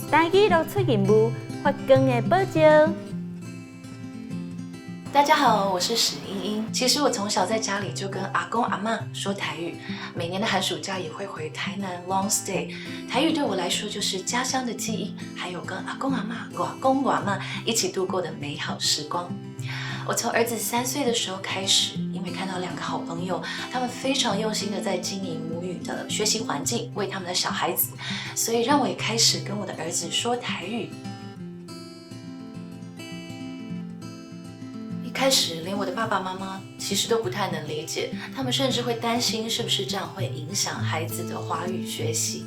台语录出任务，发光的保证。大家好，我是史茵茵。其实我从小在家里就跟阿公阿嬷说台语，每年的寒暑假也会回台南 long stay。台语对我来说就是家乡的记忆，还有跟阿公阿嬷、我阿公我阿嬷一起度过的美好时光。我从儿子3岁的时候开始，因为看到2个好朋友，他们非常用心的在经营母语的学习环境，为他们的小孩子，所以让我也开始跟我的儿子说台语。一开始连我的爸爸妈妈其实都不太能理解，他们甚至会担心是不是这样会影响孩子的华语学习。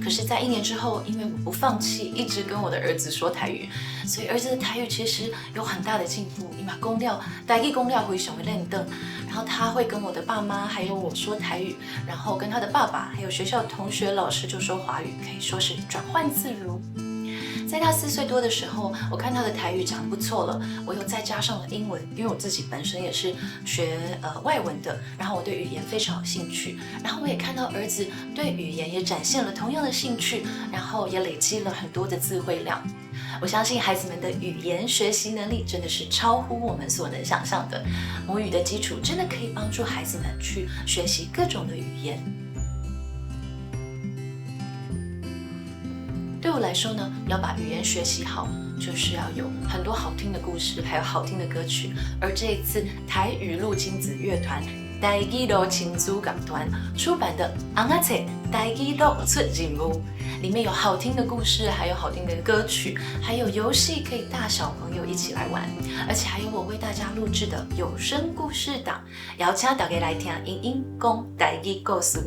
可是在1年之后，因为我不放弃，一直跟我的儿子说台语，所以儿子的台语其实有很大的进步。伊嘛讲了台语讲了非常的认得，然后他会跟我的爸妈还有我说台语，然后跟他的爸爸还有学校同学老师就说华语，可以说是转换自如。在他4岁多的时候，我看他的台语讲得不错了，我又再加上了英文，因为我自己本身也是学外文的，然后我对语言非常有兴趣，然后我也看到儿子对语言也展现了同样的兴趣，然后也累积了很多的词汇量。我相信孩子们的语言学习能力真的是超乎我们所能想象的，母语的基础真的可以帮助孩子们去学习各种的语言。对我来说呢，要把语言学习好，就是要有很多好听的故事，还有好听的歌曲。而这一次台语陆亲子乐团台语路亲子乐团出版的《红仔册台语路出任务》，里面有好听的故事，还有好听的歌曲，还有游戏可以大小朋友一起来玩，而且还有我为大家录制的有声故事档，邀请大家来听茵茵讲台语故事。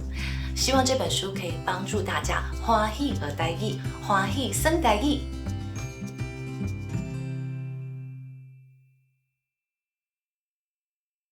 希望这本书可以帮助大家欢喜学台语，欢喜耍台语。